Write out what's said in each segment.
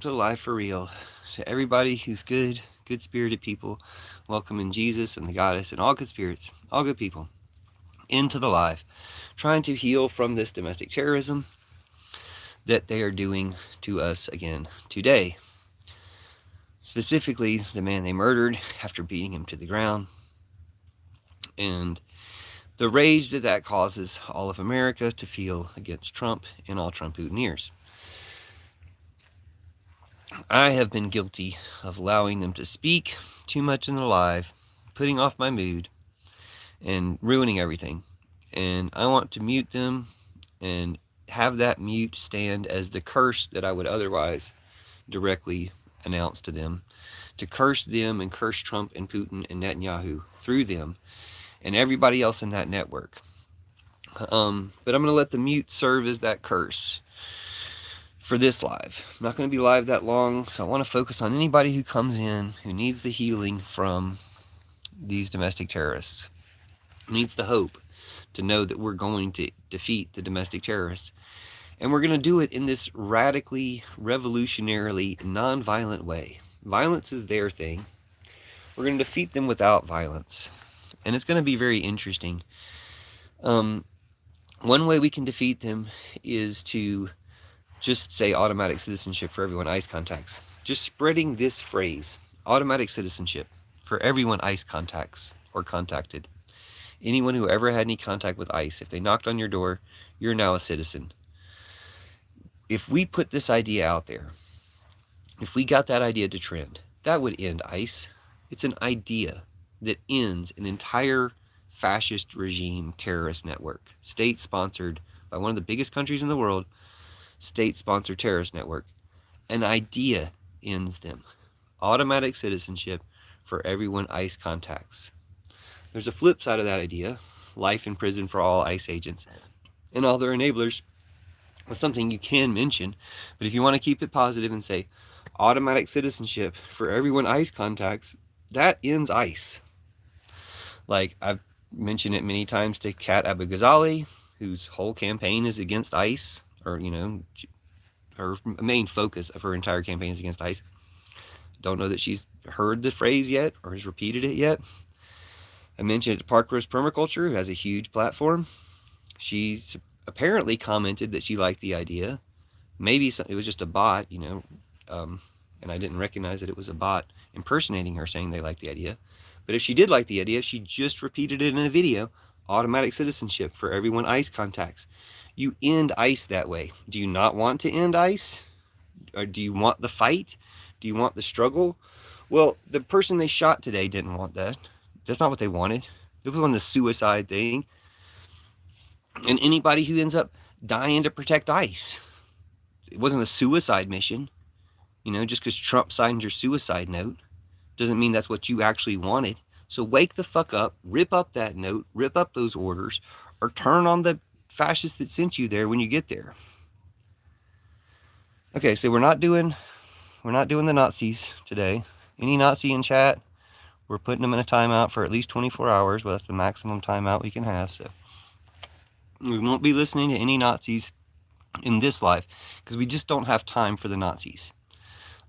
To Life for Real. To everybody who's good spirited people, welcoming Jesus and the Goddess and all good spirits, all good people, into the life, trying to heal from this domestic terrorism that they are doing to us again today. Specifically, the man they murdered after beating him to the ground, and the rage that causes all of America to feel against Trump and all Trump Trump-Putiners. I have been guilty of allowing them to speak too much in the live, putting off my mood, and ruining everything. And I want to mute them and have that mute stand as the curse that I would otherwise directly announce to them, to curse them and curse Trump and Putin and Netanyahu through them and everybody else in that network. But I'm going to let the mute serve as that curse for this live. I'm not going to be live that long, so I want to focus on anybody who comes in who needs the healing from these domestic terrorists, needs the hope to know that we're going to defeat the domestic terrorists. And we're going to do it in this radically, revolutionarily, non-violent way. Violence is their thing. We're going to defeat them without violence. And it's going to be very interesting. One way we can defeat them is to just say automatic citizenship for everyone ICE contacts. Just spreading this phrase, automatic citizenship, for everyone ICE contacts or contacted. Anyone who ever had any contact with ICE, if they knocked on your door, you're now a citizen. If we put this idea out there, if we got that idea to trend, that would end ICE. It's an idea that ends an entire fascist regime terrorist network, state-sponsored by one of the biggest countries in the world, state-sponsored terrorist network. An idea ends them. Automatic citizenship for everyone ICE contacts. There's a flip side of that idea, life in prison for all ICE agents and all their enablers. Was something you can mention, but if you want to keep it positive and say automatic citizenship for everyone ICE contacts, that ends ICE. Like I've mentioned it many times to Kat Abu Ghazali, whose whole campaign is against ICE, or her main focus of her entire campaign is against ICE. Don't know that she's heard the phrase yet or has repeated it yet. I mentioned it to Park Rose Permaculture, who has a huge platform. She's apparently commented that she liked the idea. Maybe it was just a bot, and I didn't recognize that it was a bot impersonating her saying they liked the idea. But if she did like the idea, she just repeated it in a video. Automatic citizenship for everyone ICE contacts. You end ICE that way. Do you not want to end ICE? Or do you want the fight? Do you want the struggle? Well, the person they shot today didn't want that. That's not what they wanted. They wanted the suicide thing. And anybody who ends up dying to protect ICE. It wasn't a suicide mission. Just because Trump signed your suicide note doesn't mean that's what you actually wanted. So wake the fuck up, rip up that note, rip up those orders, or turn on the fascist that sent you there when you get there. Okay, so we're not doing the Nazis today. Any Nazi in chat, we're putting them in a timeout for at least 24 hours. Well, that's the maximum timeout we can have. So we won't be listening to any Nazis in this life because we just don't have time for the Nazis.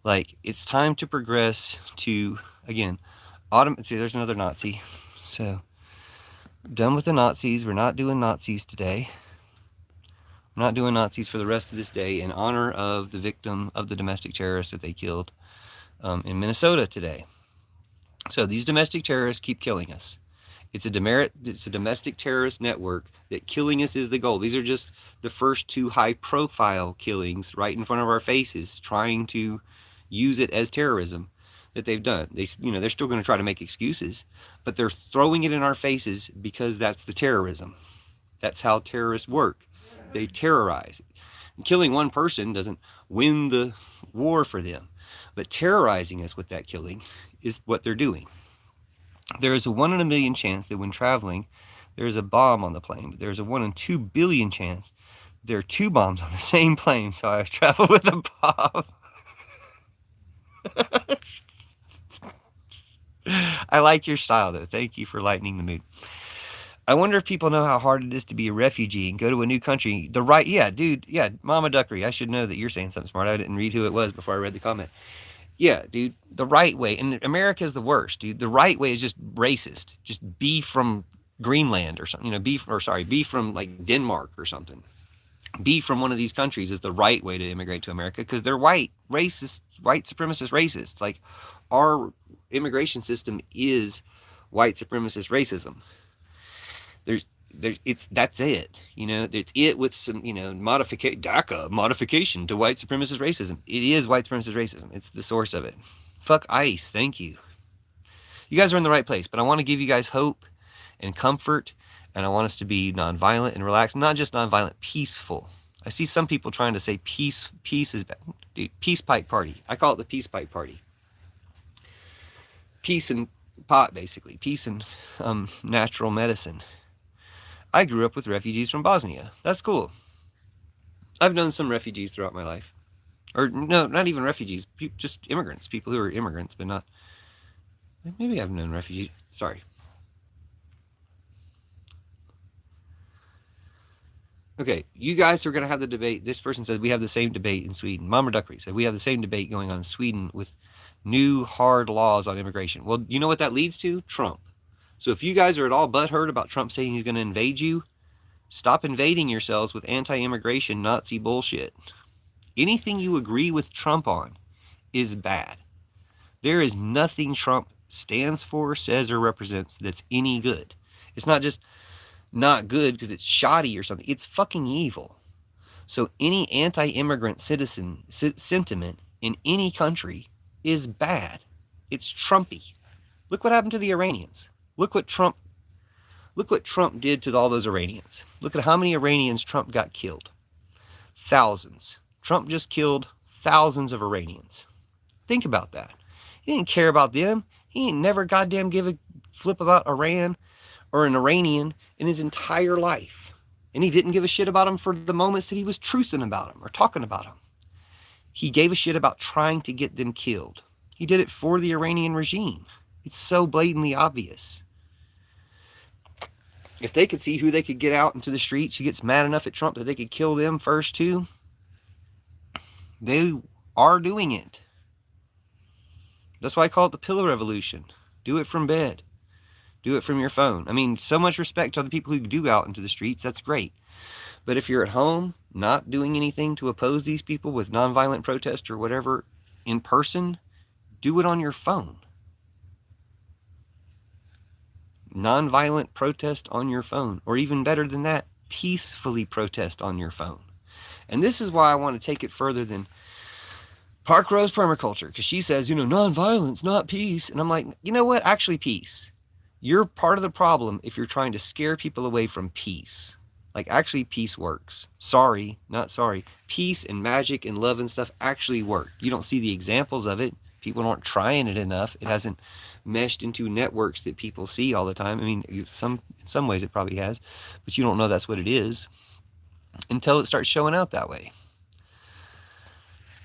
Like, it's time to progress to, again, see, there's another Nazi. So, done with the Nazis. We're not doing Nazis today. We're not doing Nazis for the rest of this day in honor of the victim of the domestic terrorists that they killed in Minnesota today. So, these domestic terrorists keep killing us. It's a domestic terrorist network that killing us is the goal. These are just the first two high-profile killings right in front of our faces, trying to use it as terrorism that they've done. They're still going to try to make excuses, but they're throwing it in our faces because that's the terrorism. That's how terrorists work. They terrorize. And killing one person doesn't win the war for them, but terrorizing us with that killing is what they're doing. There is a 1 in a million chance that when traveling, there is a bomb on the plane, but there's a 1 in 2 billion chance there are 2 bombs on the same plane, so I travel with a bomb. I like your style, though. Thank you for lightening the mood. I wonder if people know how hard it is to be a refugee and go to a new country. The right, yeah, dude, yeah, Mama Duckery. I should know that you're saying something smart. I didn't read who it was before I read the comment. Yeah, dude, the right way, and America is the worst, dude. The right way is just racist. Just be from Greenland or something, be from like Denmark or something. Be from one of these countries is the right way to immigrate to America because they're white, racist, white supremacist racists. Like our immigration system is white supremacist racism. That's it. It's it with some, DACA modification to white supremacist racism. It is white supremacist racism. It's the source of it. Fuck ICE. Thank you. You guys are in the right place, but I want to give you guys hope and comfort, and I want us to be nonviolent and relaxed. Not just nonviolent, peaceful. I see some people trying to say peace is bad. Dude, peace pipe party. I call it the peace pipe party. Peace and pot, basically. Peace and natural medicine. I grew up with refugees from Bosnia. That's cool. I've known some refugees throughout my life. Or no, not even refugees. Just immigrants. People who are immigrants, but not... Maybe I've known refugees. Sorry. Okay, you guys are going to have the debate. This person said we have the same debate in Sweden. Mama Duckery said we have the same debate going on in Sweden with new hard laws on immigration. Well, you know what that leads to? Trump. So if you guys are at all butthurt about Trump saying he's going to invade you, stop invading yourselves with anti-immigration Nazi bullshit. Anything you agree with Trump on is bad. There is nothing Trump stands for, says, or represents that's any good. It's not just not good because it's shoddy or something. It's fucking evil. So any anti-immigrant sentiment in any country is bad. It's Trumpy. Look what happened to the Iranians. Look what Trump did to all those Iranians. Look at how many Iranians Trump got killed. Thousands. Trump just killed thousands of Iranians. Think about that. He didn't care about them. He ain't never goddamn give a flip about Iran or an Iranian in his entire life. And he didn't give a shit about them for the moments that he was truthing about them or talking about them. He gave a shit about trying to get them killed. He did it for the Iranian regime. It's so blatantly obvious. If they could see who they could get out into the streets, who gets mad enough at Trump that they could kill them first too, they are doing it. That's why I call it the pillow revolution. Do it from bed. Do it from your phone. I mean, so much respect to the people who do out into the streets. That's great. But if you're at home, not doing anything to oppose these people with nonviolent protest or whatever in person, do it on your phone. Nonviolent protest on your phone. Or even better than that, peacefully protest on your phone. And this is why I want to take it further than Park Rose Permaculture, because she says, nonviolence, not peace. And I'm like, you know what? Actually, peace. You're part of the problem if you're trying to scare people away from peace. Like, actually, peace works. Sorry, not sorry. Peace and magic and love and stuff actually work. You don't see the examples of it. People aren't trying it enough. It hasn't meshed into networks that people see all the time. I mean, in some ways it probably has, but you don't know that's what it is until it starts showing out that way.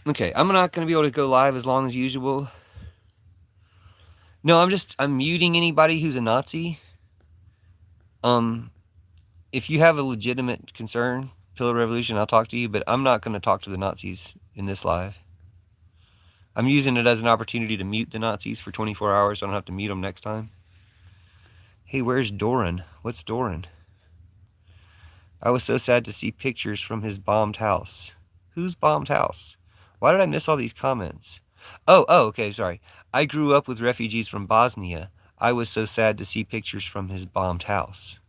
Okay, I'm not going to be able to go live as long as usual. No, I'm muting anybody who's a Nazi. If you have a legitimate concern, Pillow Revolution, I'll talk to you, but I'm not going to talk to the Nazis in this live. I'm using it as an opportunity to mute the Nazis for 24 hours so I don't have to mute them next time. Hey, where's Doran? What's Doran? I was so sad to see pictures from his bombed house. Whose bombed house? Why did I miss all these comments? Oh, okay, sorry. I grew up with refugees from Bosnia. I was so sad to see pictures from his bombed house.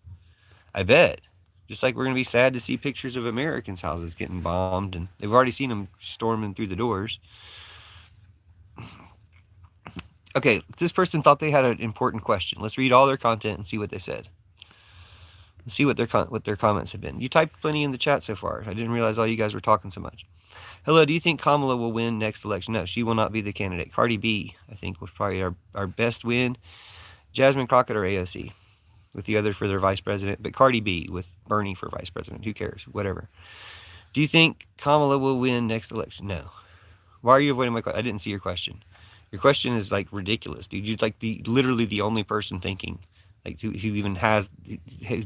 I bet. Just like we're going to be sad to see pictures of Americans' houses getting bombed, and they've already seen them storming through the doors. Okay, this person thought they had an important question. Let's read all their content and see what they said. Let's see what their comments have been. You typed plenty in the chat so far. I didn't realize all you guys were talking so much. Hello, do you think Kamala will win next election? No, she will not be the candidate. Cardi B, I think, was probably our best win. Jasmine Crockett or AOC, with the other for their vice president. But Cardi B with Bernie for vice president. Who cares? Whatever. Do you think Kamala will win next election? No. Why are you avoiding my question? I didn't see your question. Your question is like ridiculous, dude. You're like literally the only person thinking Like who even has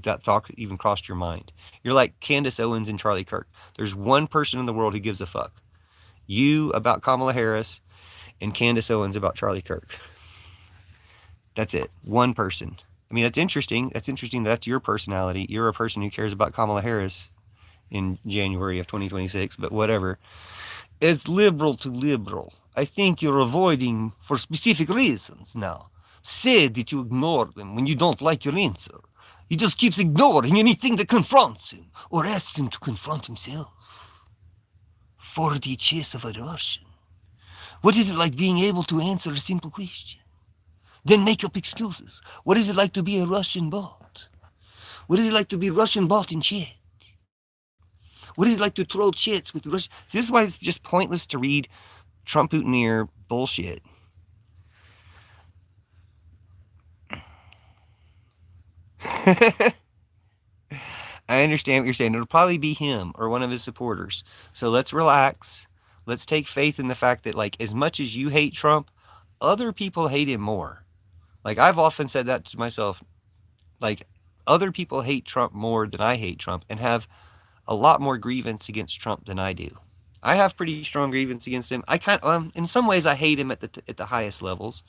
that thought even crossed your mind? You're like Candace Owens and Charlie Kirk. There's one person in the world who gives a fuck. You about Kamala Harris and Candace Owens about Charlie Kirk. That's it. One person. I mean, that's interesting. That's interesting. That's your personality. You're a person who cares about Kamala Harris in January of 2026, but whatever. As liberal to liberal, I think you're avoiding for specific reasons now. Say that you ignore them when you don't like your answer. He just keeps ignoring anything that confronts him or asks him to confront himself. For the chase of a Russian. What is it like being able to answer a simple question? Then make up excuses. What is it like to be a Russian bot? What is it like to be Russian bot in chat? What is it like to troll chats with Russia? This is why it's just pointless to read Trump Putineer bullshit. I understand what you're saying. It'll probably be him or one of his supporters. So let's relax. Let's take faith in the fact that, like, as much as you hate Trump, other people hate him more. Like, I've often said that to myself. Like, other people hate Trump more than I hate Trump and have a lot more grievance against Trump than I do. I have pretty strong grievance against him. I in some ways, I hate him at the highest levels.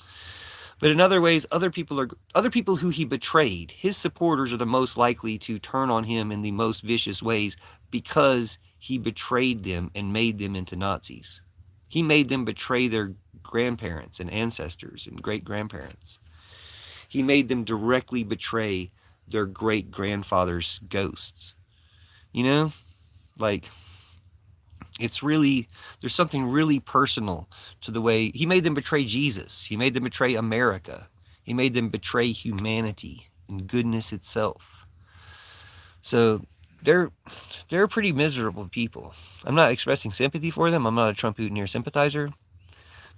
But in other ways, other people who he betrayed. His supporters are the most likely to turn on him in the most vicious ways because he betrayed them and made them into Nazis. He made them betray their grandparents and ancestors and great-grandparents. He made them directly betray their great-grandfather's ghosts. You know? Like, it's really, there's something really personal to the way he made them betray Jesus. He made them betray America. He made them betray humanity and goodness itself. So they're pretty miserable people. I'm not expressing sympathy for them. I'm not a Trump Putineer sympathizer,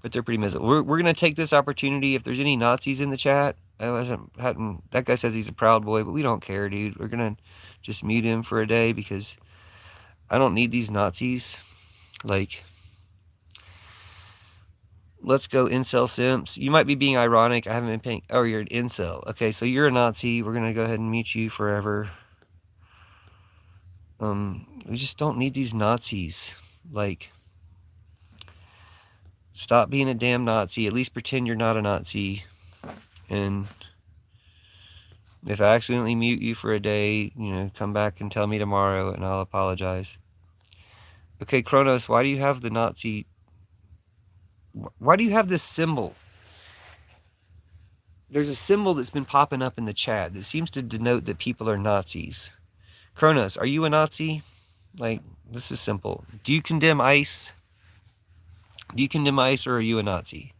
but they're pretty miserable. We're going to take this opportunity. If there's any Nazis in the chat, that guy says he's a Proud Boy, but we don't care, dude. We're going to just mute him for a day because I don't need these Nazis. Like, let's go incel simps. You might be being ironic. I haven't been paying. Oh, you're an incel. Okay, so you're a Nazi. We're going to go ahead and mute you forever. We just don't need these Nazis. Like, stop being a damn Nazi. At least pretend you're not a Nazi. And if I accidentally mute you for a day, come back and tell me tomorrow and I'll apologize. Okay, Kronos, why do you have the Nazi? Why do you have this symbol? There's a symbol that's been popping up in the chat that seems to denote that people are Nazis. Kronos, are you a Nazi? Like, this is simple. Do you condemn ICE? Do you condemn ICE, or are you a Nazi?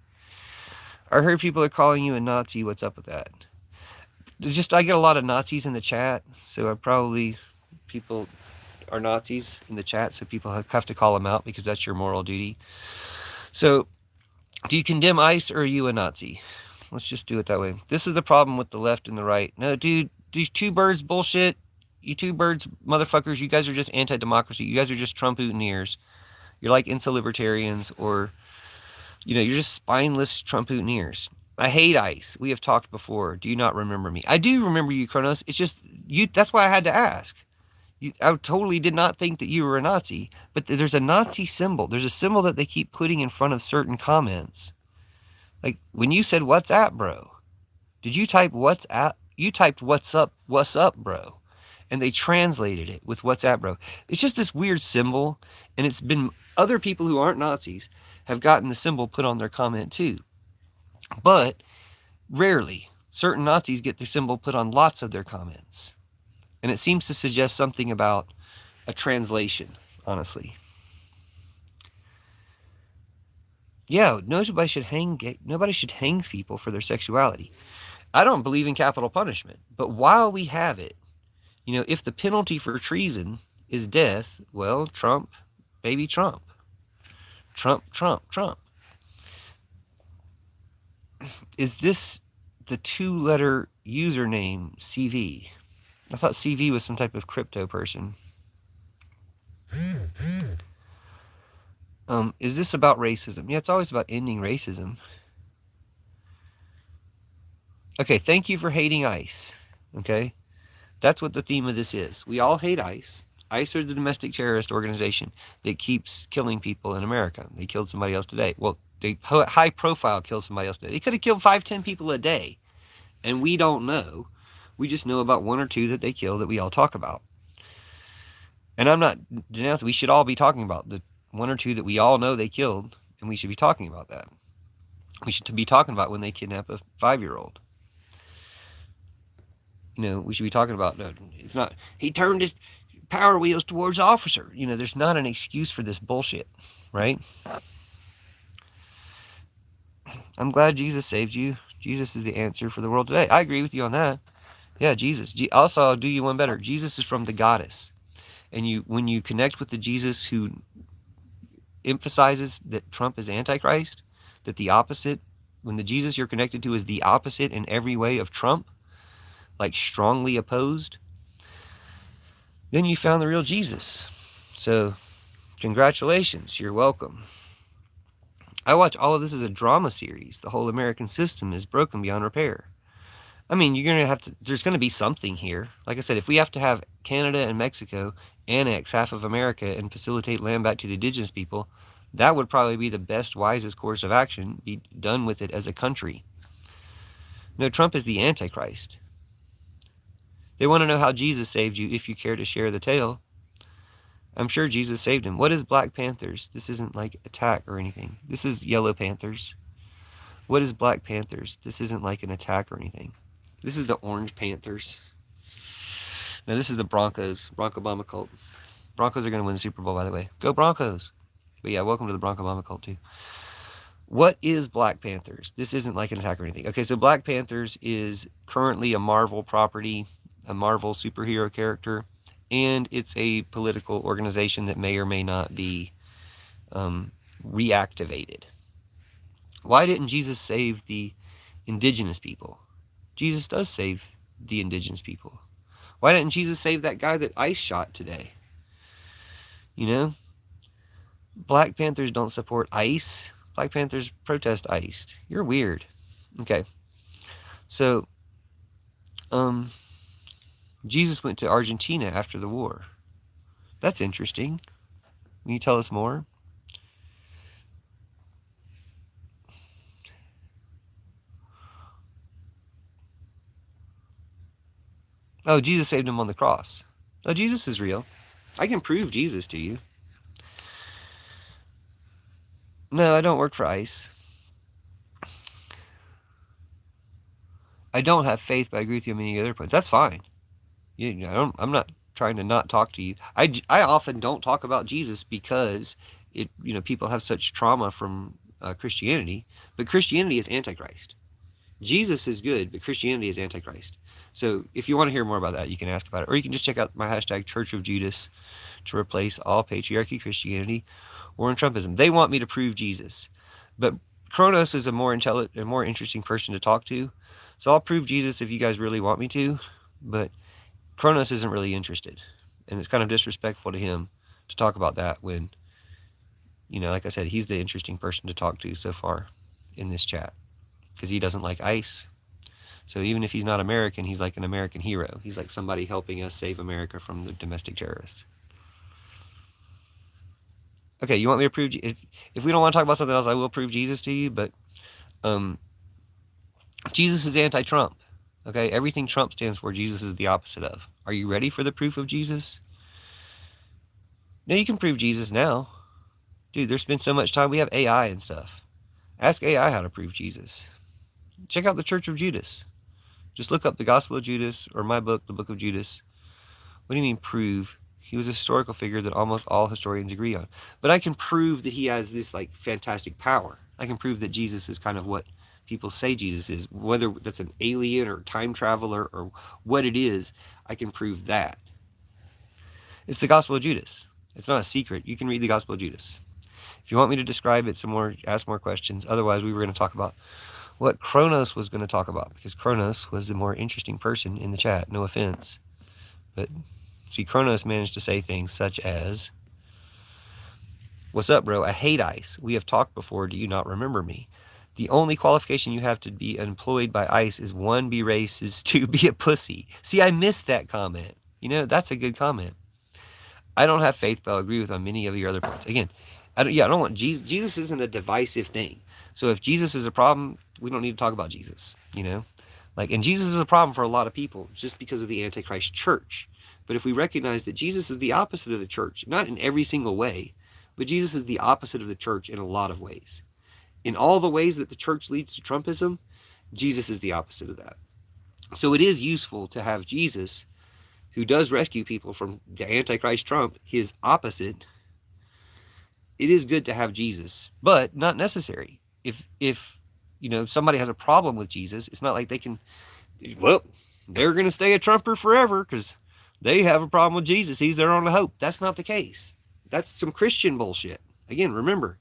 I heard people are calling you a Nazi. What's up with that? I get a lot of Nazis in the chat, so people are Nazis in the chat, so people have to call them out because that's your moral duty. So, do you condemn ICE, or are you a Nazi? Let's just do it that way. This is the problem with the left and the right. No, dude, these two birds bullshit. You two birds, motherfuckers, you guys are just anti-democracy. You guys are just Trump Putineers. You're like incel libertarians, or, you're just spineless Trump Putineers. I hate ICE. We have talked before. Do you not remember me? I do remember you, Kronos. It's just, that's why I had to ask. I totally did not think that you were a Nazi, but there's a Nazi symbol. There's a symbol that they keep putting in front of certain comments. Like, when you said, "What's up, bro?" Did you type "What's up"? You typed "What's up, bro?" And they translated it with "What's up, bro?" It's just this weird symbol, and it's been, other people who aren't Nazis have gotten the symbol put on their comment too. But rarely, certain Nazis get the symbol put on lots of their comments. And it seems to suggest something about a translation, honestly. Yeah, nobody should hang people for their sexuality. I don't believe in capital punishment, but while we have it, if the penalty for treason is death, well, Trump, baby Trump. Trump. Is this the 2-letter username CV? I thought CV was some type of crypto person. Is this about racism? Yeah, it's always about ending racism. Okay, thank you for hating ICE. Okay, that's what the theme of this is. We all hate ICE. ICE are the domestic terrorist organization that keeps killing people in America. They killed somebody else today. Well, they high profile killed somebody else today. They could have killed 5, 10 people a day, and we don't know. We just know about 1 or 2 that they kill that we all talk about. And I'm not denouncing. We should all be talking about the 1 or 2 that we all know they killed, and we should be talking about that. We should be talking about when they kidnap a 5-year-old. We should be talking about, no, it's not, he turned his power wheels towards the officer. There's not an excuse for this bullshit, right? I'm glad Jesus saved you. Jesus is the answer for the world today. I agree with you on that. Yeah, Jesus. Also, I'll do you one better. Jesus is from the goddess. And when you connect with the Jesus who emphasizes that Trump is Antichrist, that the opposite, when the Jesus you're connected to is the opposite in every way of Trump, like strongly opposed, then you found the real Jesus. So, congratulations. You're welcome. I watch all of this as a drama series. The whole American system is broken beyond repair. I mean, there's going to be something here. Like I said, if we have to have Canada and Mexico annex half of America and facilitate land back to the indigenous people, that would probably be the best, wisest course of action. Be done with it as a country. No, Trump is the Antichrist. They want to know how Jesus saved you if you care to share the tale. I'm sure Jesus saved him. What is Black Panthers? This isn't like attack or anything. This is Yellow Panthers. What is Black Panthers? This isn't like an attack or anything. This is the Orange Panthers. No, this is the Broncos. Bronco Obama cult. Broncos are going to win the Super Bowl, by the way. Go Broncos. But yeah, welcome to the Bronco Obama cult, too. What is Black Panthers? This isn't like an attack or anything. Okay, so Black Panthers is currently a Marvel property, a Marvel superhero character, and it's a political organization that may or may not be reactivated. Why didn't Jesus save the indigenous people? Jesus does save the indigenous people. Why didn't Jesus save that guy that ICE shot today? Black Panthers don't support ICE. Black Panthers protest ICE. You're weird. Okay. So, Jesus went to Argentina after the war. That's interesting. Can you tell us more? Oh, Jesus saved him on the cross. Oh, Jesus is real. I can prove Jesus to you. No, I don't work for ICE. I don't have faith, but I agree with you on many other points. That's fine. I'm not trying to not talk to you. I often don't talk about Jesus because people have such trauma from Christianity, but Christianity is Antichrist. Jesus is good, but Christianity is Antichrist. So if you want to hear more about that, you can ask about it, or you can just check out my hashtag Church of Judas to replace all patriarchy Christianity or in Trumpism. They want me to prove Jesus, but Kronos is a more interesting person to talk to. So I'll prove Jesus if you guys really want me to, but Kronos isn't really interested, and it's kind of disrespectful to him to talk about that when, like I said, he's the interesting person to talk to so far in this chat because he doesn't like ICE. So even if he's not American, he's like an American hero. He's like somebody helping us save America from the domestic terrorists. Okay, you want me to prove? If we don't want to talk about something else, I will prove Jesus to you. But Jesus is anti-Trump. Okay, everything Trump stands for, Jesus is the opposite of. Are you ready for the proof of Jesus? No, you can prove Jesus now. Dude, there's been so much time. We have AI and stuff. Ask AI how to prove Jesus. Check out the Church of Judas. Just look up the Gospel of Judas or my book, the Book of Judas. What do you mean prove? He was a historical figure that almost all historians agree on. But I can prove that he has this like fantastic power. I can prove that Jesus is kind of what people say Jesus is, whether that's an alien or time traveler or what it is, I can prove that. It's the Gospel of Judas. It's not a secret. You can read the Gospel of Judas. If you want me to describe it some more, ask more questions. Otherwise, we were going to talk about what Kronos was going to talk about, because Kronos was the more interesting person in the chat. No offense. But see, Kronos managed to say things such as, "What's up, bro? I hate ICE. We have talked before. Do you not remember me? The only qualification you have to be employed by ICE is 1, be racist, 2, be a pussy. See, I missed that comment. That's a good comment. I don't have faith, but I'll agree with on many of your other points. Again, I don't want Jesus. Jesus isn't a divisive thing. So if Jesus is a problem, we don't need to talk about Jesus, and Jesus is a problem for a lot of people just because of the Antichrist church. But if we recognize that Jesus is the opposite of the church, not in every single way, but Jesus is the opposite of the church in a lot of ways. In all the ways that the church leads to Trumpism, Jesus is the opposite of that. So it is useful to have Jesus, who does rescue people from the Antichrist Trump, his opposite. It is good to have Jesus, but not necessary. If somebody has a problem with Jesus, it's not like they can, well, they're going to stay a Trumper forever because they have a problem with Jesus. He's their only hope. That's not the case. That's some Christian bullshit. Again, remember,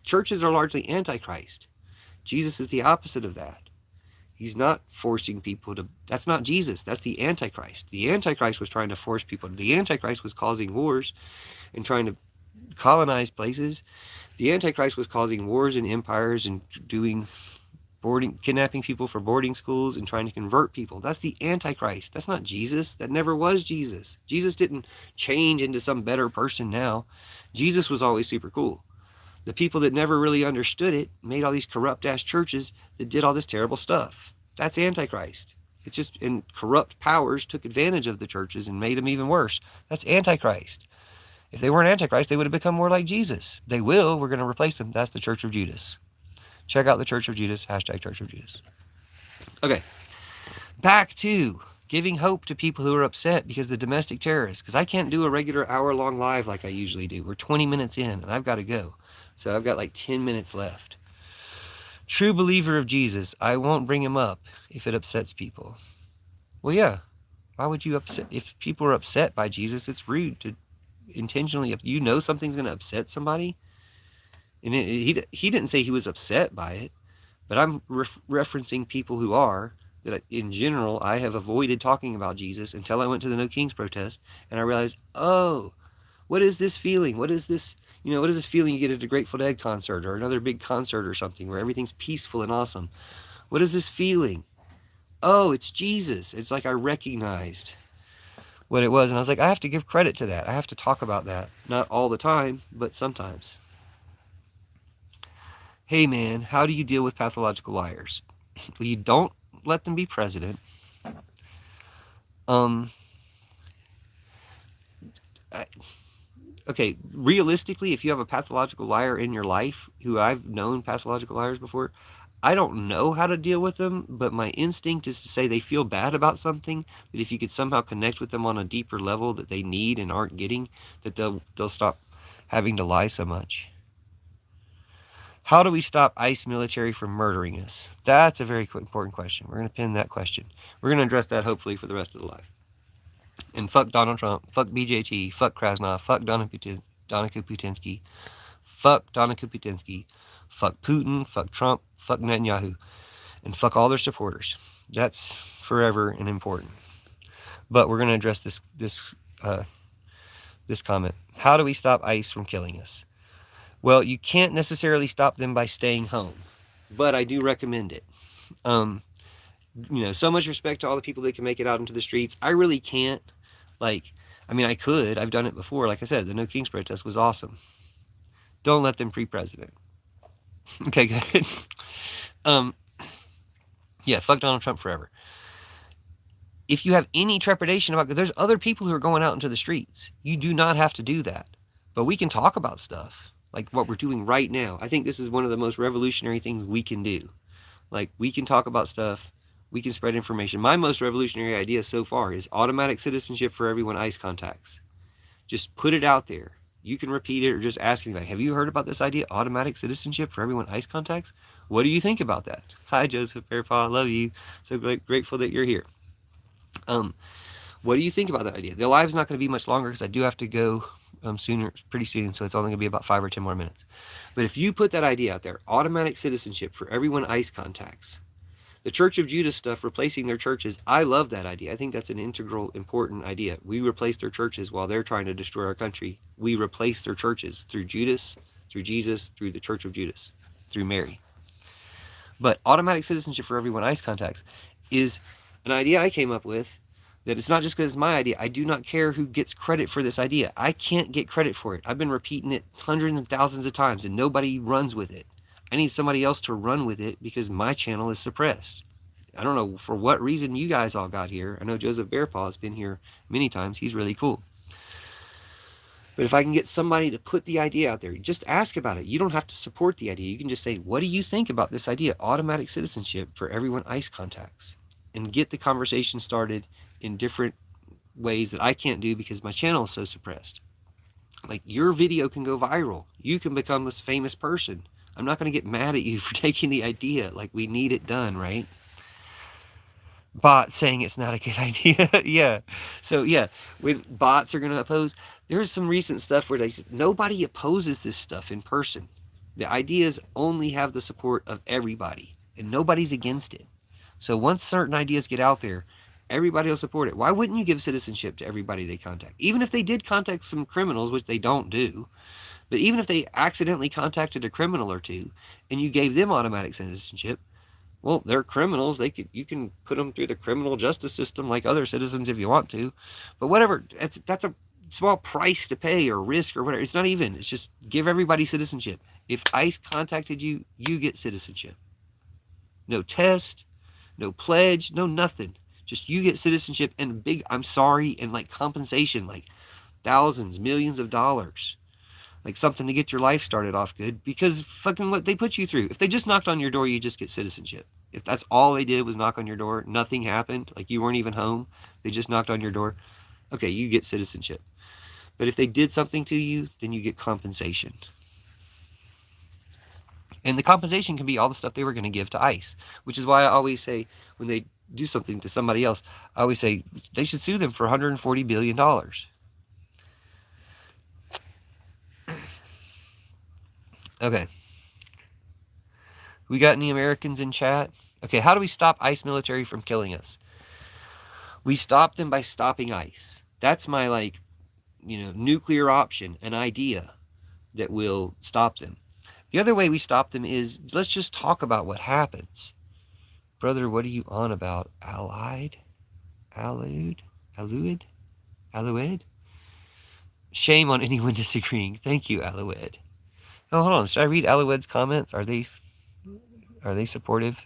churches are largely Antichrist. Jesus is the opposite of that. He's not forcing people to, that's not Jesus. That's the Antichrist. The Antichrist was trying to force people. The Antichrist was causing wars and trying to colonize places. The Antichrist was causing wars and empires and kidnapping people for boarding schools and trying to convert people. That's the Antichrist. That's not Jesus. That never was Jesus. Jesus didn't change into some better person now. Jesus was always super cool. The people that never really understood it made all these corrupt ass churches that did all this terrible stuff. That's Antichrist. It's just, and corrupt powers took advantage of the churches and made them even worse. That's Antichrist. If they weren't Antichrist, they would have become more like Jesus. They will. We're going to replace them. That's the Church of Judas. Check out the Church of Judas, hashtag Church of Judas. Okay, back to giving hope to people who are upset because the domestic terrorists, because I can't do a regular hour-long live like I usually do. We're 20 minutes in, and I've got to go. So I've got like 10 minutes left. True believer of Jesus, I won't bring him up if it upsets people. Well, yeah. Why would you upset? If people are upset by Jesus, it's rude to intentionally, if something's going to upset somebody. And he didn't say he was upset by it, but I'm referencing people who are, that in general, I have avoided talking about Jesus until I went to the No Kings protest, and I realized, oh, what is this feeling? What is this, what is this feeling you get at a Grateful Dead concert or another big concert or something where everything's peaceful and awesome? What is this feeling? Oh, it's Jesus. It's like I recognized what it was, and I was like, I have to give credit to that. I have to talk about that. Not all the time, but sometimes. Hey man, how do you deal with pathological liars? Well, you don't let them be president. Okay, realistically, if you have a pathological liar in your life, who I've known pathological liars before, I don't know how to deal with them, but my instinct is to say they feel bad about something, that if you could somehow connect with them on a deeper level that they need and aren't getting, that they'll stop having to lie so much. How do we stop ICE military from murdering us? That's a very important question. We're going to pin that question. We're going to address that hopefully for the rest of the life. And fuck Donald Trump, fuck BJT, fuck Krasnov, fuck Donica Putinski, fuck Donica Putinski, fuck Putin, fuck Trump, fuck Netanyahu, and fuck all their supporters. That's forever and important. But we're going to address this comment. How do we stop ICE from killing us? Well, you can't necessarily stop them by staying home, but I do recommend it. So much respect to all the people that can make it out into the streets. I really can't. I could. I've done it before. Like I said, the No Kings protest was awesome. Don't let them pre-president. Okay, good. Yeah, fuck Donald Trump forever. If you have any trepidation about, there's other people who are going out into the streets. You do not have to do that. But we can talk about stuff like what we're doing right now. I think this is one of the most revolutionary things we can do. We can talk about stuff. We can spread information. My most revolutionary idea so far is automatic citizenship for everyone ICE contacts. Just put it out there. You can repeat it or just ask anybody, have you heard about this idea? Automatic citizenship for everyone ICE contacts? What do you think about that? Hi, Joseph Bearpaw. I love you. So grateful that you're here. What do you think about that idea? The live's not going to be much longer because I do have to go pretty soon, so it's only going to be about 5 or 10 more minutes. But if you put that idea out there, automatic citizenship for everyone ICE contacts, the Church of Judas stuff, replacing their churches, I love that idea. I think that's an integral, important idea. We replace their churches while they're trying to destroy our country. We replace their churches through Judas, through Jesus, through the Church of Judas, through Mary. But automatic citizenship for everyone ICE contacts is an idea I came up with, that it's not just because it's my idea. I do not care who gets credit for this idea. I can't get credit for it. I've been repeating it hundreds and thousands of times and nobody runs with it. I need somebody else to run with it because my channel is suppressed. I don't know for what reason you guys all got here. I know Joseph Bearpaw has been here many times. He's really cool. But if I can get somebody to put the idea out there, just ask about it. You don't have to support the idea. You can just say, what do you think about this idea? Automatic citizenship for everyone ICE contacts. And get the conversation started in different ways that I can't do because my channel is so suppressed. Like, your video can go viral. You can become this famous person. I'm not going to get mad at you for taking the idea. Like, we need it done, right? Bot saying it's not a good idea. Yeah. So yeah, when bots are going to oppose, there's some recent stuff where nobody opposes this stuff in person. The ideas only have the support of everybody and nobody's against it. So once certain ideas get out there, everybody will support it. Why wouldn't you give citizenship to everybody they contact? Even if they did contact some criminals, which they don't do, but even if they accidentally contacted a criminal or two and you gave them automatic citizenship, well, they're criminals. You can put them through the criminal justice system like other citizens if you want to. But whatever, that's a small price to pay or risk or whatever. It's not even. It's just give everybody citizenship. If ICE contacted you, you get citizenship. No test, no pledge, no nothing. Just you get citizenship and big I'm sorry and like compensation, like thousands, millions of dollars. Like something to get your life started off good, because fucking what they put you through. If they just knocked on your door, you just get citizenship. If that's all they did was knock on your door, nothing happened, like you weren't even home, they just knocked on your door, okay, you get citizenship. But if they did something to you, then you get compensation. And the compensation can be all the stuff they were going to give to ICE, which is why I always say when they do something to somebody else, I always say they should sue them for $140 billion. Okay. We got any Americans in chat? Okay, how do we stop ICE military from killing us? We stop them by stopping ICE. That's my, nuclear option, an idea that will stop them. The other way we stop them is, let's just talk about what happens. Brother, what are you on about? Allied? Allude? Shame on anyone disagreeing. Thank you, Aloued. Oh, hold on. Should I read Aloued's comments? Are they supportive?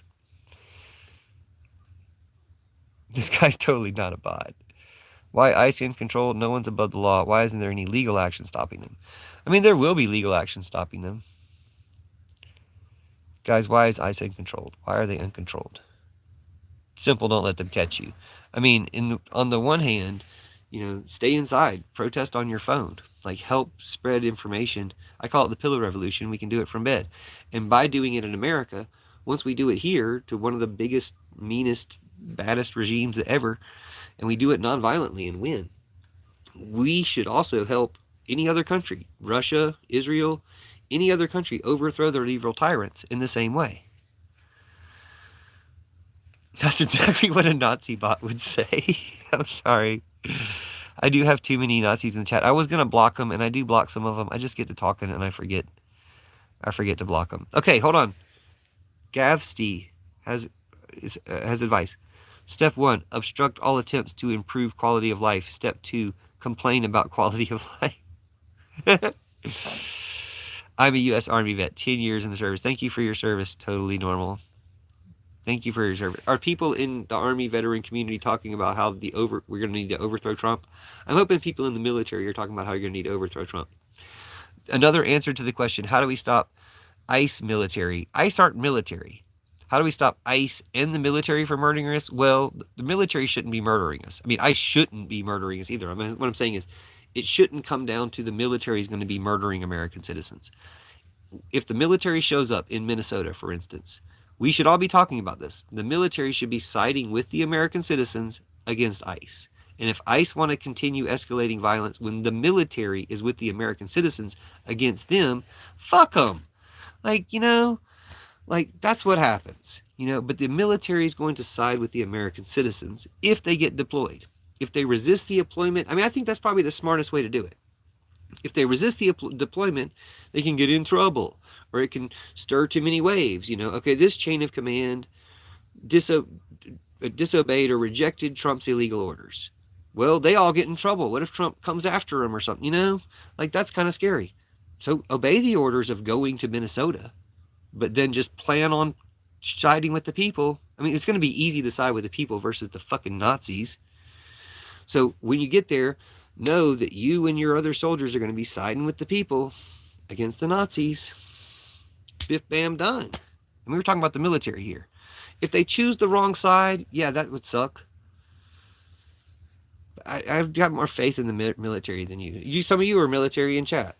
This guy's totally not a bot. Why ICE in control? No one's above the law. Why isn't there any legal action stopping them? I mean, there will be legal action stopping them. Guys, why is ICE uncontrolled? Why are they uncontrolled? Simple, don't let them catch you. I mean, on the one hand, stay inside, protest on your phone, like help spread information. I call it the pillow revolution. We can do it from bed. And by doing it in America, once we do it here to one of the biggest, meanest, baddest regimes ever, and we do it non-violently and win, we should also help any other country, Russia, Israel, any other country, overthrow their evil tyrants in the same way. That's exactly what a Nazi bot would say. I'm sorry. I do have too many Nazis in the chat. I was going to block them, and I do block some of them. I just get to talking, and I forget to block them. Okay, hold on. Gavsty has advice. Step 1, obstruct all attempts to improve quality of life. Step 2, complain about quality of life. I'm a U.S. Army vet, 10 years in the service. Thank you for your service. Totally normal. Thank you for your service. Are people in the Army veteran community talking about how we're going to need to overthrow Trump? I'm hoping people in the military are talking about how you're going to need to overthrow Trump. Another answer to the question, how do we stop ICE military? ICE aren't military. How do we stop ICE and the military from murdering us? Well, the military shouldn't be murdering us. I mean, ICE shouldn't be murdering us either. I mean, what I'm saying is it shouldn't come down to the military is going to be murdering American citizens. If the military shows up in Minnesota, for instance, we should all be talking about this. The military should be siding with the American citizens against ICE. And if ICE want to continue escalating violence when the military is with the American citizens against them, fuck them. That's what happens. But the military is going to side with the American citizens if they get deployed. If they resist the deployment, I think that's probably the smartest way to do it. If they resist the deployment, they can get in trouble, or it can stir too many waves. Okay, this chain of command disobeyed or rejected Trump's illegal orders. Well, they all get in trouble. What if Trump comes after them or something? Like, that's kind of scary. So obey the orders of going to Minnesota, but then just plan on siding with the people. I mean, it's going to be easy to side with the people versus the fucking Nazis. So when you get there, know that you and your other soldiers are going to be siding with the people against the Nazis. Biff, bam, done. And we were talking about the military here. If they choose the wrong side, yeah, that would suck. I've got more faith in the military than you. Some of you are military in chat.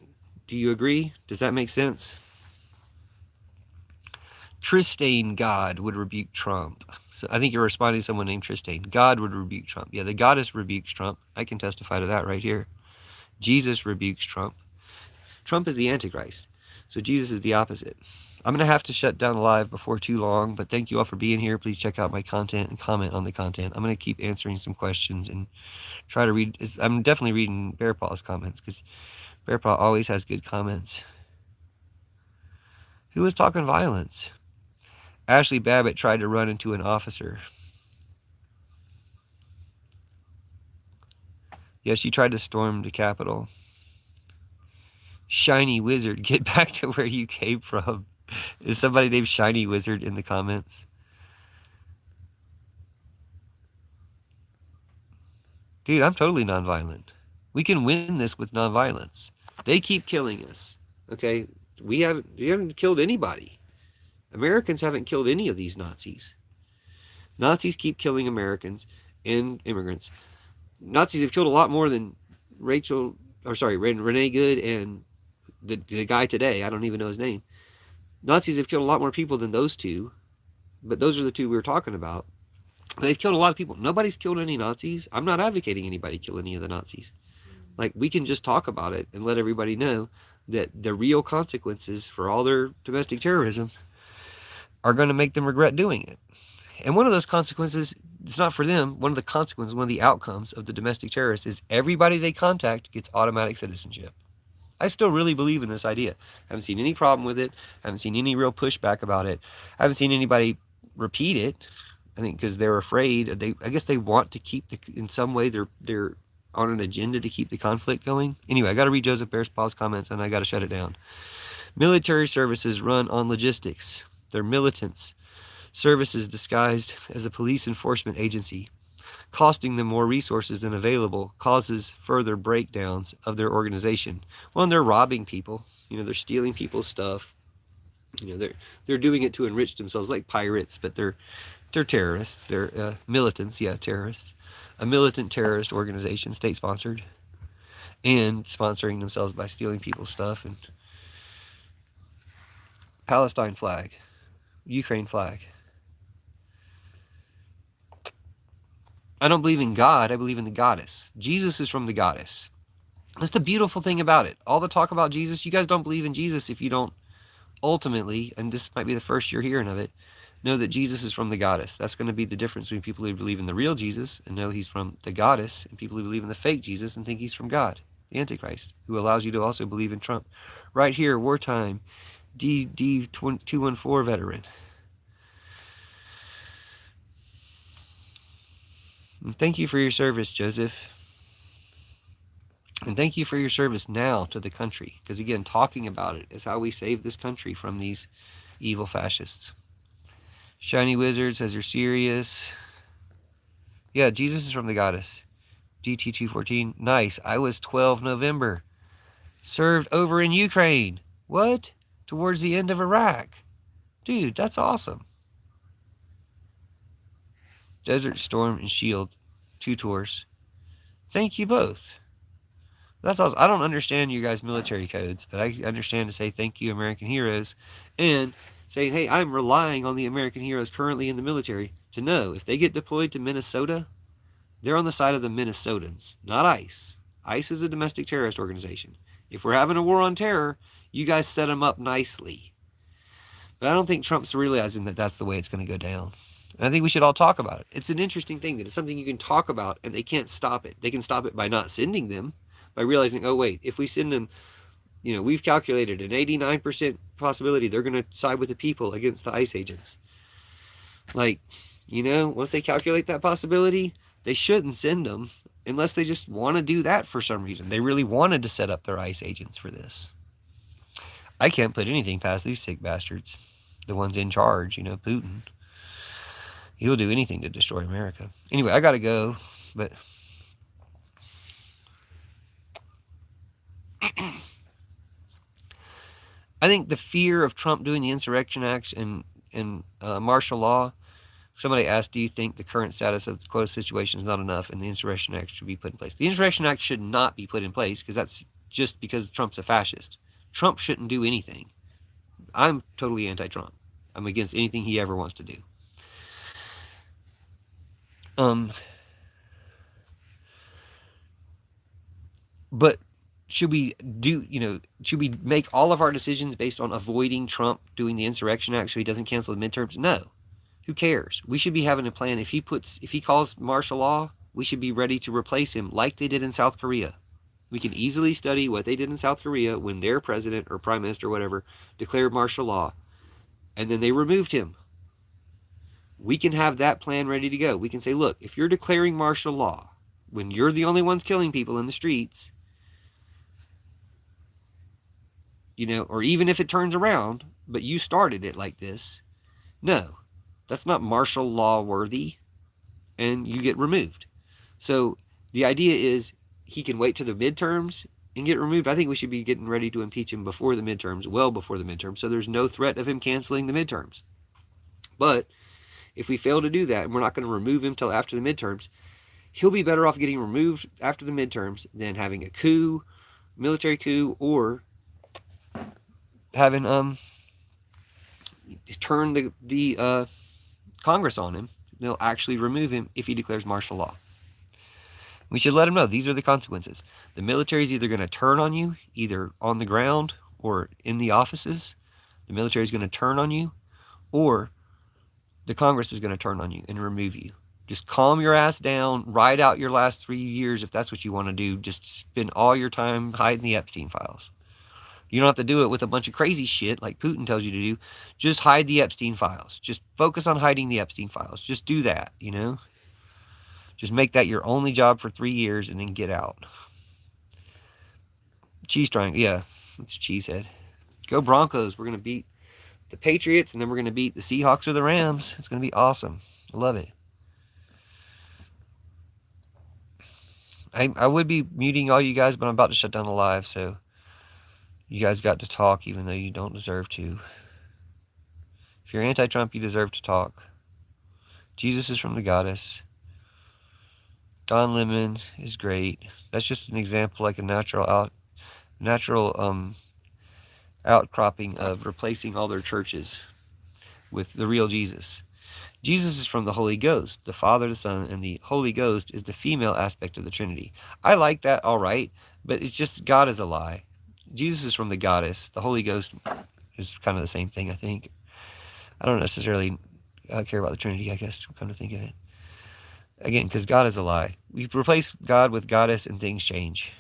Do you agree? Does that make sense? Tristane God would rebuke Trump. So I think you're responding to someone named Tristane. God would rebuke Trump. Yeah, the goddess rebukes Trump. I can testify to that right here. Jesus rebukes Trump. Trump is the Antichrist. So Jesus is the opposite. I'm going to have to shut down live before too long, but thank you all for being here. Please check out my content and comment on the content. I'm going to keep answering some questions and try to read. I'm definitely reading Bear Paw's comments because Bear Paw always has good comments. Who was talking violence? Ashley Babbitt tried to run into an officer. Yeah, she tried to storm the Capitol. Shiny Wizard, get back to where you came from. Is somebody named Shiny Wizard in the comments? Dude, I'm totally nonviolent. We can win this with nonviolence. They keep killing us. Okay? We haven't killed anybody. Americans haven't killed any of these Nazis. Nazis keep killing Americans and immigrants. Nazis have killed a lot more than Renee Good and the guy today. I don't even know his name. Nazis have killed a lot more people than those two, but those are the two we were talking about. They've killed a lot of people. Nobody's killed any Nazis. I'm not advocating anybody kill any of the Nazis. Like, we can just talk about it and let everybody know that the real consequences for all their domestic terrorism are going to make them regret doing it. And one of those consequences, it's not for them. One of the outcomes of the domestic terrorists is everybody they contact gets automatic citizenship. I still really believe in this idea. I haven't seen any problem with it. I haven't seen any real pushback about it. I haven't seen anybody repeat it. I think because they're afraid. I guess they want to keep in some way they're on an agenda to keep the conflict going. Anyway, I got to read Joseph Bear's Paul's comments and I got to shut it down. Military services run on logistics. They're militants. Services disguised as a police enforcement agency, costing them more resources than available, causes further breakdowns of their organization. Well, and they're robbing people. They're stealing people's stuff. They're doing it to enrich themselves, like pirates, but they're terrorists. They're militants, terrorists. A militant terrorist organization, state-sponsored, and sponsoring themselves by stealing people's stuff. And Palestine flag, Ukraine flag. I don't believe in God. I believe in the goddess. Jesus is from the goddess. That's the beautiful thing about it. All the talk about Jesus, you guys don't believe in Jesus if you don't ultimately, and this might be the first you're hearing of it, know that Jesus is from the goddess. That's going to be the difference between people who believe in the real Jesus and know he's from the goddess, and people who believe in the fake Jesus and think he's from God, the Antichrist, who allows you to also believe in Trump. Right here, wartime, D214 veteran. And thank you for your service, Joseph. And thank you for your service now to the country. Because again, talking about it is how we save this country from these evil fascists. Shiny Wizard says you're serious. Yeah, Jesus is from the goddess. DT214. Nice. I was 12 November. Served over in Ukraine. What? Towards the end of Iraq. Dude, that's awesome. Desert Storm and Shield. 2 tours. Thank you both. That's awesome. I don't understand you guys' military codes, but I understand to say thank you, American heroes, and saying, hey, I'm relying on the American heroes currently in the military to know if they get deployed to Minnesota, they're on the side of the Minnesotans, not ICE. ICE is a domestic terrorist organization. If we're having a war on terror, you guys set them up nicely. But I don't think Trump's realizing that that's the way it's going to go down. And I think we should all talk about it. It's an interesting thing that it's something you can talk about and they can't stop it. They can stop it by not sending them, by realizing, oh wait, if we send them, we've calculated an 89% possibility they're going to side with the people against the ICE agents. Like, once they calculate that possibility, they shouldn't send them unless they just want to do that for some reason. They really wanted to set up their ICE agents for this. I can't put anything past these sick bastards. The ones in charge, Putin. He'll do anything to destroy America. Anyway, I gotta go, but I think the fear of Trump doing the Insurrection Acts and martial law. Somebody asked, do you think the current status of the quota situation is not enough and the Insurrection Act should be put in place? The Insurrection Act should not be put in place because that's just because Trump's a fascist. Trump shouldn't do anything. I'm totally anti-Trump. I'm against anything he ever wants to do. But should we make all of our decisions based on avoiding Trump doing the Insurrection Act so he doesn't cancel the midterms? No. Who cares? We should be having a plan. If he calls martial law, we should be ready to replace him like they did in South Korea. We can easily study what they did in South Korea when their president or prime minister or whatever declared martial law, and then they removed him. We can have that plan ready to go. We can say, look, if you're declaring martial law when you're the only ones killing people in the streets, or even if it turns around, but you started it like this, no, that's not martial law worthy, and you get removed. So the idea is he can wait to the midterms and get removed. I think we should be getting ready to impeach him before the midterms, well before the midterms, so there's no threat of him canceling the midterms. But if we fail to do that, and we're not going to remove him till after the midterms, he'll be better off getting removed after the midterms than having a coup, military coup, or having turn the Congress on him. They'll actually remove him if he declares martial law. We should let him know these are the consequences. The military is either going to turn on you, either on the ground or in the offices. The military is going to turn on you, or the Congress is going to turn on you and remove you. Just calm your ass down, ride out your last 3 years if that's what you want to do. Just spend all your time hiding the Epstein files. You don't have to do it with a bunch of crazy shit like Putin tells you to do. Just hide the Epstein files. Just focus on hiding the Epstein files. Just do that, Just make that your only job for 3 years and then get out. Cheese triangle. Yeah, it's Cheesehead. Go Broncos. We're going to beat the Patriots, and then we're going to beat the Seahawks or the Rams. It's going to be awesome. I love it. I would be muting all you guys, but I'm about to shut down the live, so you guys got to talk even though you don't deserve to. If you're anti-Trump, you deserve to talk. Jesus is from the goddess. Don Lemon is great. That's just an example, like a natural outcropping of replacing all their churches with the real Jesus. Jesus is from the Holy Ghost. The Father, the Son, and the Holy Ghost is the female aspect of the Trinity. I like that, all right, but it's just God is a lie. Jesus is from the goddess. The Holy Ghost is kind of the same thing, I think. I don't necessarily care about the Trinity, I guess, come to think of it. Again, because God is a lie. We replace God with goddess and things change.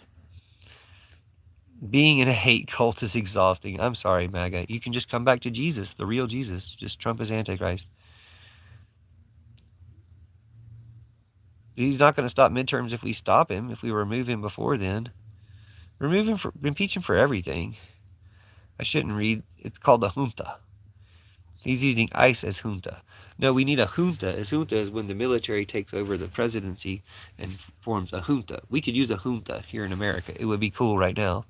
Being in a hate cult is exhausting. I'm sorry, MAGA. You can just come back to Jesus, the real Jesus. Just Trump is Antichrist. He's not going to stop midterms if we stop him, if we remove him before then. Impeach him for everything. I shouldn't read. It's called a junta. He's using ICE as junta. No, we need a junta. A junta is when the military takes over the presidency and forms a junta. We could use a junta here in America. It would be cool right now.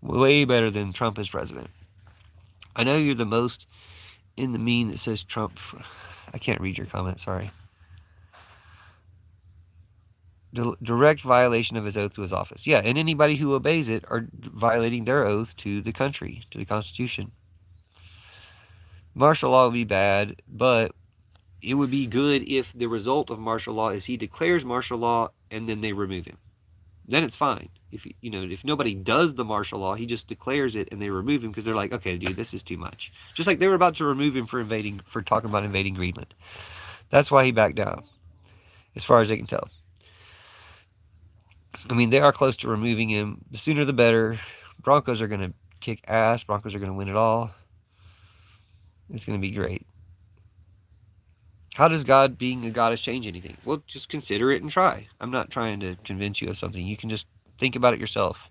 Way better than Trump as president. I know you're the most in the meme that says Trump. I can't read your comment, sorry. Direct violation of his oath to his office. Yeah, and anybody who obeys it are violating their oath to the country, to the Constitution. Martial law would be bad, but it would be good if the result of martial law is he declares martial law and then they remove him. Then it's fine. If nobody does the martial law, he just declares it and they remove him because they're like, okay, dude, this is too much. Just like they were about to remove him for talking about invading Greenland. That's why he backed down, as far as they can tell. I mean, they are close to removing him. The sooner the better. Broncos are going to kick ass. Broncos are going to win it all. It's going to be great. How does God being a goddess change anything? Well, just consider it and try. I'm not trying to convince you of something. You can just think about it yourself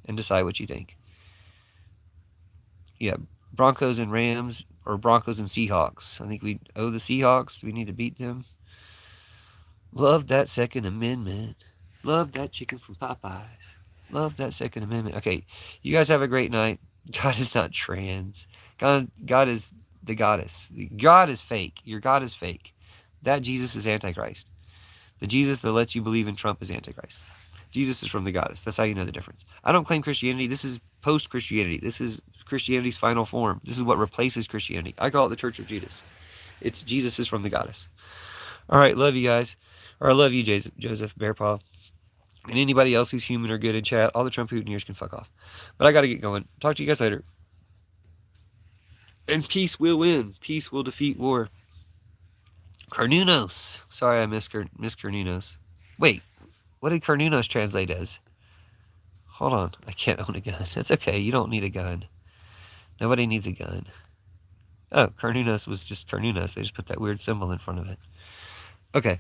and decide what you think. Yeah, Broncos and Rams, or Broncos and Seahawks. I think we owe the Seahawks. We need to beat them. Love that Second Amendment. Love that chicken from Popeyes. Love that Second Amendment. Okay, you guys have a great night. God is not trans. God is the goddess. God is fake. Your God is fake. That Jesus is Antichrist. The Jesus that lets you believe in Trump is Antichrist. Jesus is from the goddess. That's how you know the difference. I don't claim Christianity. This is post-Christianity. This is Christianity's final form. This is what replaces Christianity. I call it the Church of Judas. It's Jesus is from the goddess. All right, love you guys. Or I love you, Joseph Bearpaw. And anybody else who's human or good in chat, all the Trump Hooteniers can fuck off. But I got to get going. Talk to you guys later. And peace will win. Peace will defeat war. Carnunos. Sorry, I missed Carnunos. Wait, what did Carnunos translate as? Hold on. I can't own a gun. That's okay. You don't need a gun. Nobody needs a gun. Oh, Carnunos was just Carnunos. They just put that weird symbol in front of it. Okay.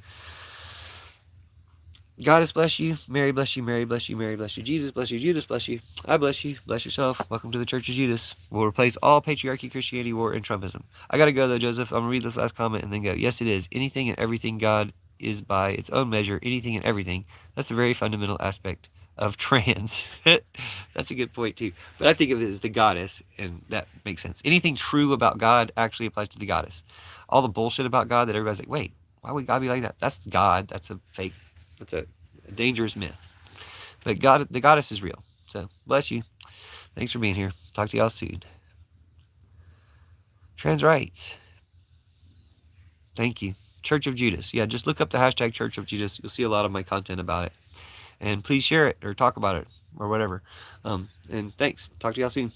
God bless you. Mary bless you. Mary bless you. Mary bless you. Jesus bless you. Judas bless you. I bless you. Bless yourself. Welcome to the Church of Judas. We'll replace all patriarchy, Christianity, war, and Trumpism. I got to go, though, Joseph. I'm going to read this last comment and then go. Yes, it is. Anything and everything God is by its own measure. Anything and everything. That's the very fundamental aspect of trans. That's a good point, too. But I think of it as the goddess, and that makes sense. Anything true about God actually applies to the goddess. All the bullshit about God that everybody's like, wait, why would God be like that? That's God. That's a fake. That's a dangerous myth. But God, the goddess is real. So, bless you. Thanks for being here. Talk to y'all soon. Trans rights. Thank you. Church of Judas. Yeah, just look up the hashtag Church of Judas. You'll see a lot of my content about it. And please share it or talk about it or whatever. And thanks. Talk to y'all soon.